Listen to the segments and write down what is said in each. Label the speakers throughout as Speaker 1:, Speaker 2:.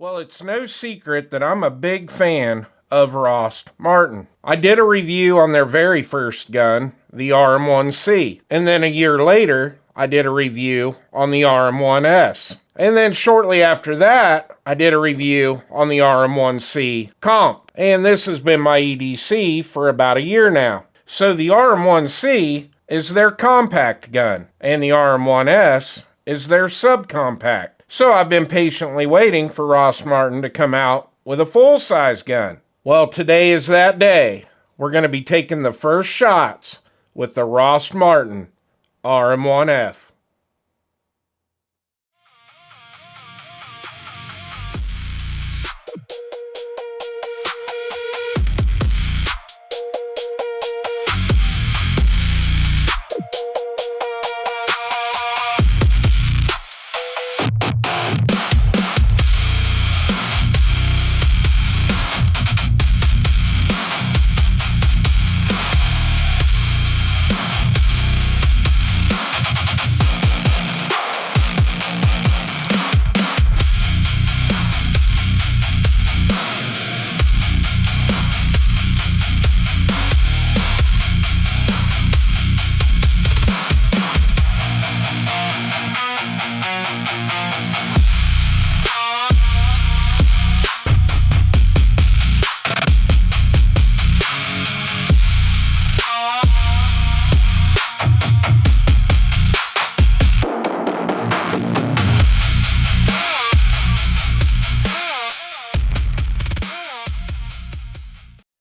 Speaker 1: Well, it's no secret that I'm a big fan of Rost Martin. I did a review on their very first gun, the RM1C, and then a year later, I did a review on the RM1S. And then shortly after that, I did a review on the RM1C Comp. And this has been my EDC for about a year now. So the RM1C is their compact gun, and the RM1S is their subcompact. So I've been patiently waiting for Rost Martin to come out with a full-size gun. Well, today is that day. We're going to be taking the first shots with the Rost Martin RM1F.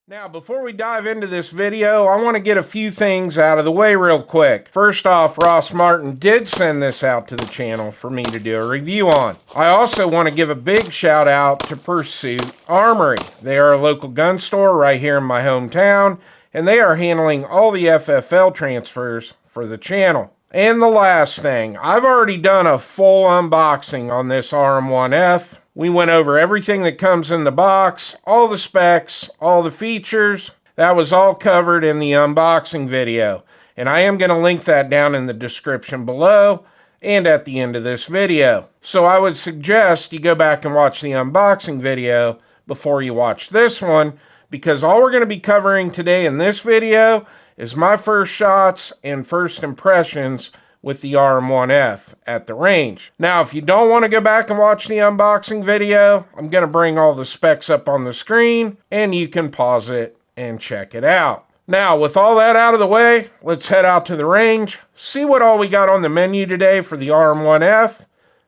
Speaker 1: Now, before we dive into this video, I want to get a few things out of the way real quick. First off, Rost Martin did send this out to the channel for me to do a review on. I also want to give a big shout out to Pursuit Armory. They are a local gun store right here in my hometown, and they are handling all the FFL transfers for the channel. And the last thing, I've already done a full unboxing on this RM1F. We went over everything that comes in the box, all the specs, all the features. That was all covered in the unboxing video. And I am going to link that down in the description below and at the end of this video. So I would suggest you go back and watch the unboxing video before you watch this one, because all we're going to be covering today in this video is my first shots and first impressions with the RM1F at the range. Now, if you don't want to go back and watch the unboxing video, I'm going to bring all the specs up on the screen, and you can pause it and check it out. Now, with all that out of the way, let's head out to the range, see what all we got on the menu today for the RM1F,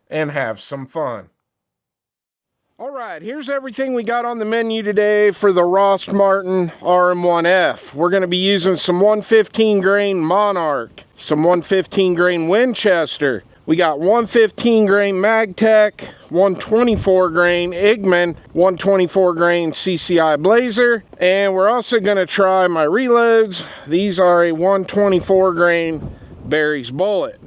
Speaker 1: and have some fun. Alright, here's everything we got on the menu today for the Rost Martin RM1F. We're going to be using some 115 grain Monarch, some 115 grain Winchester. We got 115 grain Magtech, 124 grain Igman, 124 grain CCI Blazer, and we're also going to try my reloads. These are a 124 grain Barry's Bullet.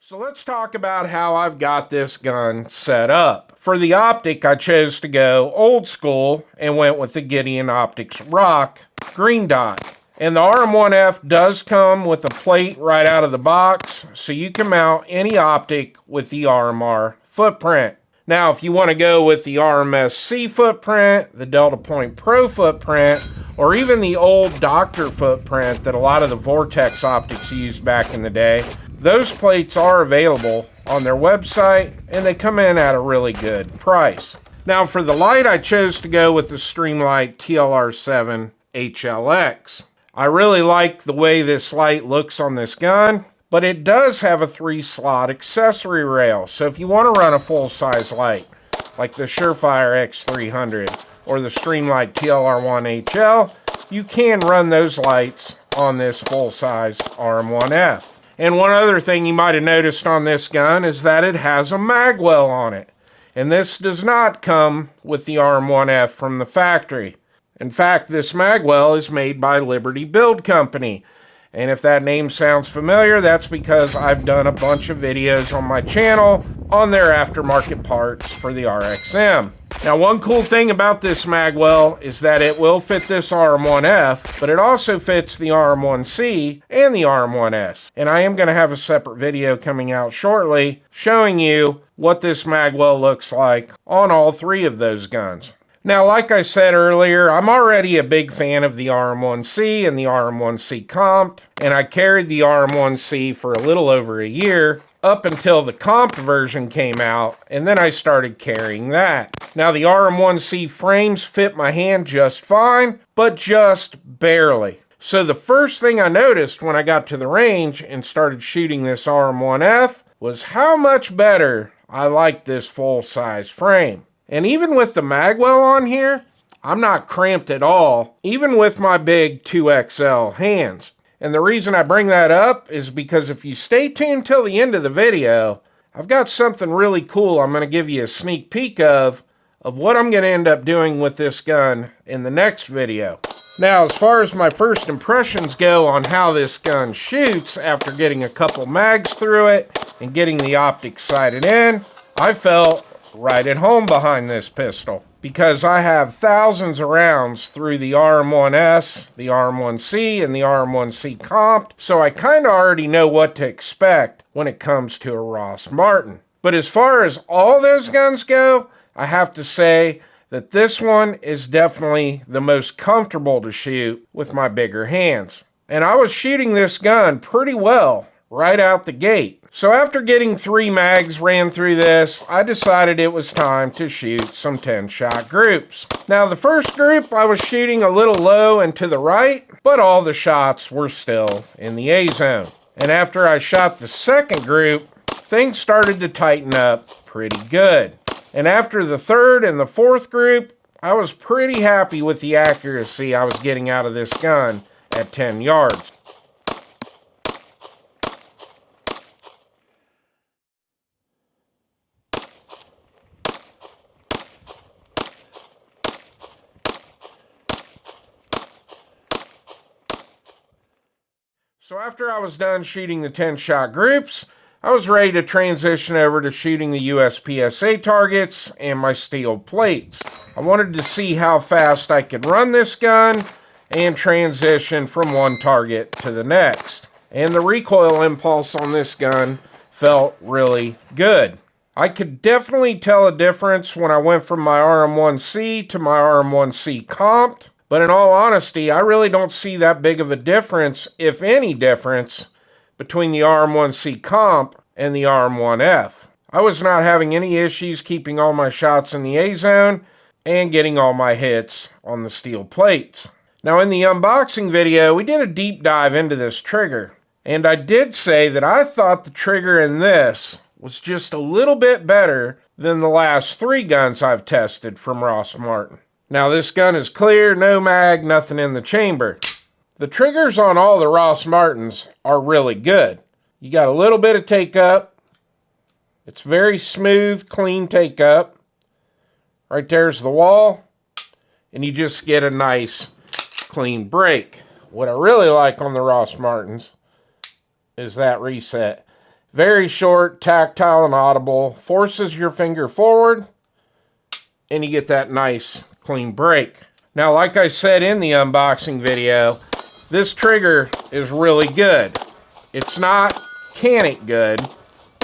Speaker 1: So let's talk about how I've got this gun set up. For the optic, I chose to go old school and went with the Gideon Optics Rock green dot. And the RM1F does come with a plate right out of the box, so you can mount any optic with the RMR footprint. Now, if you want to go with the RMSC footprint, the Delta Point Pro footprint, or even the old Doctor footprint that a lot of the Vortex optics used back in the day, those plates are available on their website, and they come in at a really good price. Now, for the light, I chose to go with the Streamlight TLR7 HLX. I really like the way this light looks on this gun, but it does have a 3-slot accessory rail. So if you want to run a full-size light, like the Surefire X300 or the Streamlight TLR1 HL, you can run those lights on this full-size RM1F. And one other thing you might have noticed on this gun is that it has a magwell on it. And this does not come with the RM1F from the factory. In fact, this magwell is made by Liberty Build Company. And if that name sounds familiar, that's because I've done a bunch of videos on my channel on their aftermarket parts for the RXM. Now, one cool thing about this magwell is that it will fit this RM1F, but it also fits the RM1C and the RM1S. And I am going to have a separate video coming out shortly showing you what this magwell looks like on all three of those guns. Now, like I said earlier, I'm already a big fan of the RM1C and the RM1C Comped, and I carried the RM1C for a little over a year, up until the comped version came out, and then I started carrying that. Now, the RM1C frames fit my hand just fine, but just barely. So the first thing I noticed when I got to the range and started shooting this RM1F was how much better I liked this full-size frame. And even with the magwell on here, I'm not cramped at all, even with my big 2XL hands. And the reason I bring that up is because if you stay tuned till the end of the video, I've got something really cool I'm going to give you a sneak peek of what I'm going to end up doing with this gun in the next video. Now, as far as my first impressions go on how this gun shoots after getting a couple mags through it and getting the optics sighted in, I felt right at home behind this pistol, because I have thousands of rounds through the RM1S, the RM1C, and the RM1C Comped, so I kind of already know what to expect when it comes to a Rost Martin. But as far as all those guns go, I have to say that this one is definitely the most comfortable to shoot with my bigger hands. And I was shooting this gun pretty well right out the gate. So after getting 3 mags ran through this, I decided it was time to shoot some 10-shot groups. Now, the first group I was shooting a little low and to the right, but all the shots were still in the A zone. And after I shot the second group, things started to tighten up pretty good. And after the third and the fourth group, I was pretty happy with the accuracy I was getting out of this gun at 10 yards. So after I was done shooting the 10-shot groups, I was ready to transition over to shooting the USPSA targets and my steel plates. I wanted to see how fast I could run this gun and transition from one target to the next. And the recoil impulse on this gun felt really good. I could definitely tell a difference when I went from my RM1C to my RM1C Comped. But in all honesty, I really don't see that big of a difference, if any difference, between the RM1C Comp and the RM1F. I was not having any issues keeping all my shots in the A zone and getting all my hits on the steel plates. Now, in the unboxing video, we did a deep dive into this trigger, and I did say that I thought the trigger in this was just a little bit better than the last 3 guns I've tested from Rost Martin. Now, this gun is clear, no mag, nothing in the chamber. The triggers on all the Rost Martins are really good. You got a little bit of take-up. It's very smooth, clean take-up. Right there's the wall. And you just get a nice, clean break. What I really like on the Rost Martins is that reset. Very short, tactile, and audible. Forces your finger forward, and you get that nice clean break. Now, like I said in the unboxing video, this trigger is really good. It's not Canik good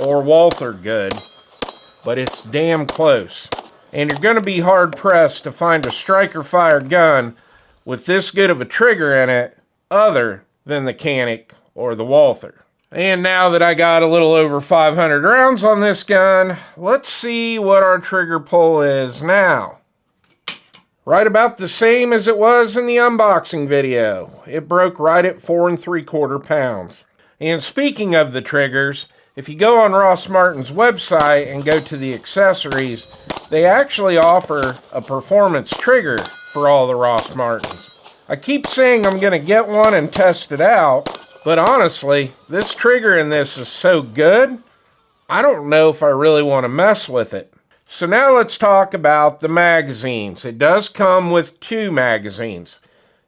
Speaker 1: or Walther good, but it's damn close. And you're going to be hard pressed to find a striker fire gun with this good of a trigger in it other than the Canik or the Walther. And now that I got a little over 500 rounds on this gun, let's see what our trigger pull is now. Right about the same as it was in the unboxing video. It broke right at 4 3/4 pounds. And speaking of the triggers, if you go on Rost Martin's website and go to the accessories, they actually offer a performance trigger for all the Rost Martins. I keep saying I'm going to get one and test it out, but honestly, this trigger in this is so good, I don't know if I really want to mess with it. So now let's talk about the magazines. It does come with 2 magazines.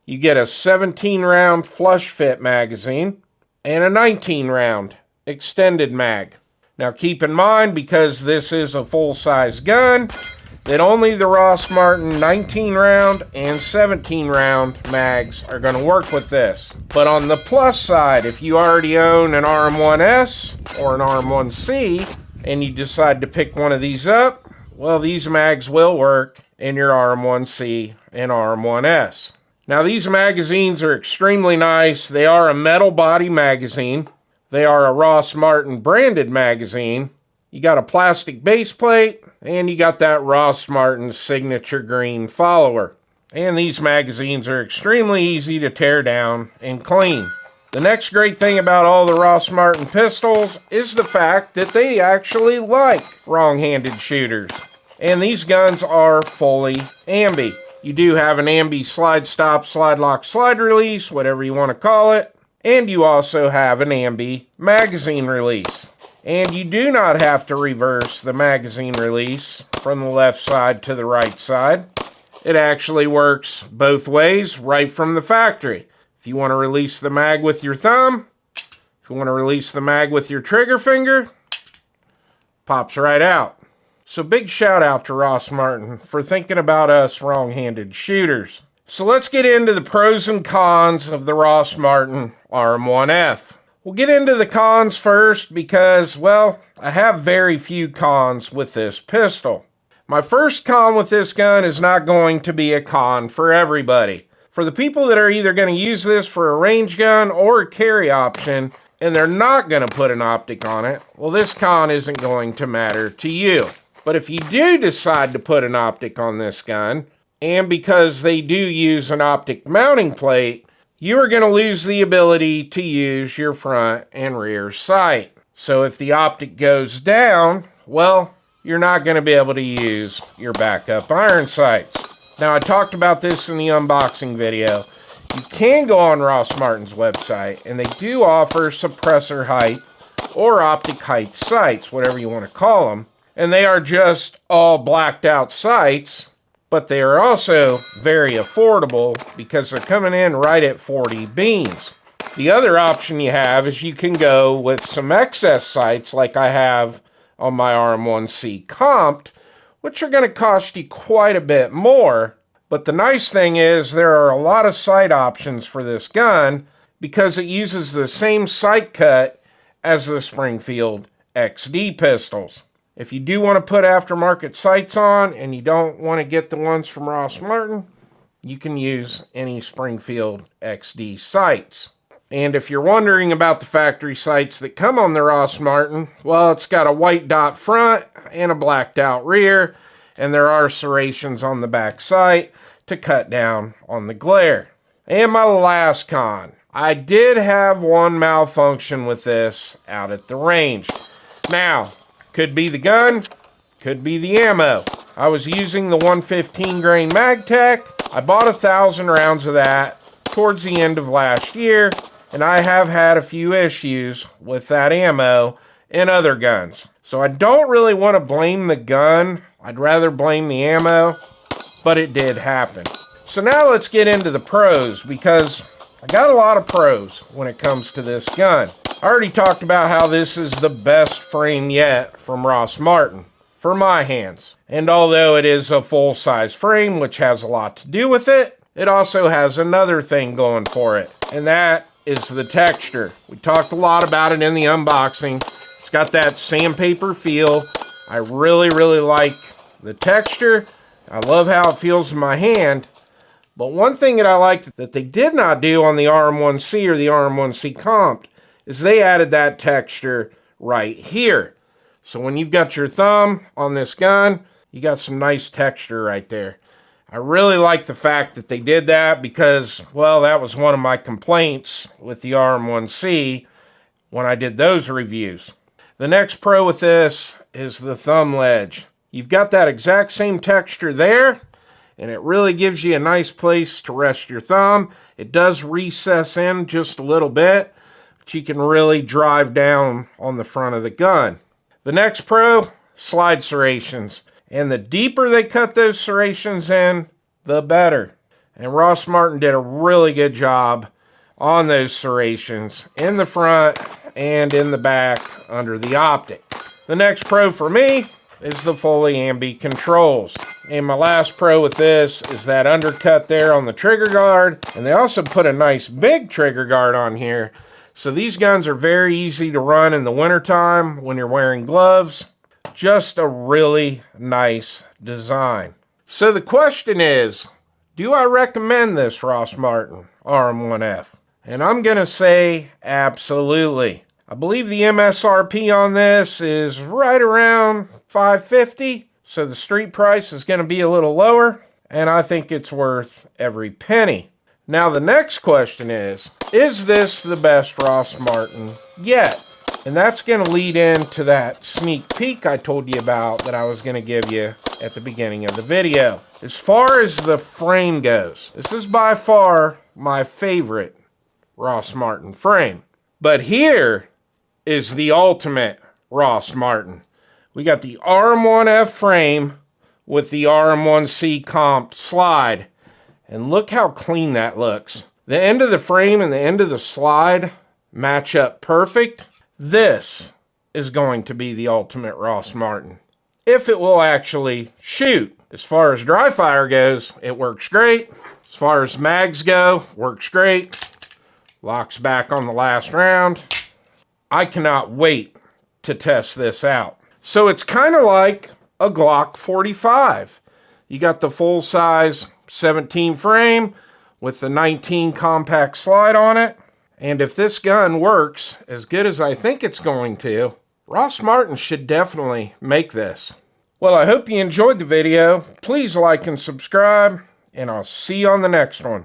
Speaker 1: You get a 17-round flush fit magazine and a 19-round extended mag. Now keep in mind, because this is a full-size gun, that only the Rost Martin 19 round and 17 round mags are going to work with this. But on the plus side, if you already own an RM1S or an RM1C and you decide to pick one of these up, well, these mags will work in your RM1C and RM1S. Now, these magazines are extremely nice. They are a metal body magazine. They are a Rost Martin branded magazine. You got a plastic base plate, and you got that Rost Martin signature green follower. And these magazines are extremely easy to tear down and clean. The next great thing about all the Rost Martin pistols is the fact that they actually like wrong-handed shooters. And these guns are fully ambi. You do have an ambi slide stop, slide lock, slide release, whatever you want to call it. And you also have an ambi magazine release. And you do not have to reverse the magazine release from the left side to the right side. It actually works both ways right from the factory. If you want to release the mag with your thumb, if you want to release the mag with your trigger finger, pops right out. So big shout out to Rost Martin for thinking about us wrong-handed shooters. So let's get into the pros and cons of the Rost Martin RM1F. We'll get into the cons first because, well, I have very few cons with this pistol. My first con with this gun is not going to be a con for everybody. For the people that are either going to use this for a range gun or a carry option, and they're not going to put an optic on it, well, this con isn't going to matter to you. But if you do decide to put an optic on this gun, and because they do use an optic mounting plate, you are going to lose the ability to use your front and rear sight. So if the optic goes down, well, you're not going to be able to use your backup iron sights. Now, I talked about this in the unboxing video. You can go on Rost Martin's website, and they do offer suppressor height or optic height sights, whatever you want to call them. And they are just all blacked out sights, but they are also very affordable because they're coming in right at 40 beans. The other option you have is you can go with some excess sights like I have on my RM1C comped, which are going to cost you quite a bit more. But the nice thing is there are a lot of sight options for this gun because it uses the same sight cut as the Springfield XD pistols. If you do want to put aftermarket sights on and you don't want to get the ones from Rost Martin, you can use any Springfield XD sights. And if you're wondering about the factory sights that come on the Rost Martin, well, it's got a white dot front and a blacked out rear, and there are serrations on the back sight to cut down on the glare. And my last con, I did have one malfunction with this out at the range. Now, could be the gun, could be the ammo. I was using the 115 grain MagTech. I bought 1,000 rounds of that towards the end of last year, and I have had a few issues with that ammo in other guns. So I don't really want to blame the gun. I'd rather blame the ammo, but it did happen. So now let's get into the pros, because I got a lot of pros when it comes to this gun. I already talked about how this is the best frame yet from Rost Martin, for my hands. And although it is a full-size frame, which has a lot to do with it, it also has another thing going for it, and that is the texture. We talked a lot about it in the unboxing. It's got that sandpaper feel. I really, really like the texture. I love how it feels in my hand. But one thing that I liked that they did not do on the RM1C or the RM1C Comped is they added that texture right here. So when you've got your thumb on this gun, you got some nice texture right there. I really like the fact that they did that because, well, that was one of my complaints with the RM1C when I did those reviews. The next pro with this is the thumb ledge. You've got that exact same texture there, and it really gives you a nice place to rest your thumb. It does recess in just a little bit, but you can really drive down on the front of the gun. The next pro, slide serrations. And the deeper they cut those serrations in, the better. And Rost Martin did a really good job on those serrations in the front and in the back under the optic. The next pro for me is the fully ambi controls. And my last pro with this is that undercut there on the trigger guard. And they also put a nice big trigger guard on here. So these guns are very easy to run in the wintertime when you're wearing gloves. Just a really nice design. So the question is, do I recommend this Rost Martin RM1F? And I'm going to say absolutely. I believe the MSRP on this is right around $550. So the street price is going to be a little lower. And I think it's worth every penny. Now the next question is this the best Rost Martin yet? And that's going to lead into that sneak peek I told you about that I was going to give you at the beginning of the video. As far as the frame goes, this is by far my favorite Rost Martin frame. But here is the ultimate Rost Martin. We got the RM1F frame with the RM1C comp slide. And look how clean that looks. The end of the frame and the end of the slide match up perfect. This is going to be the ultimate Rost Martin, if it will actually shoot. As far as dry fire goes, it works great. As far as mags go, works great. Locks back on the last round. I cannot wait to test this out. So it's kind of like a Glock 45. You got the full-size 17 frame with the 19 compact slide on it. And if this gun works as good as I think it's going to, Rost Martin should definitely make this. Well, I hope you enjoyed the video. Please like and subscribe, and I'll see you on the next one.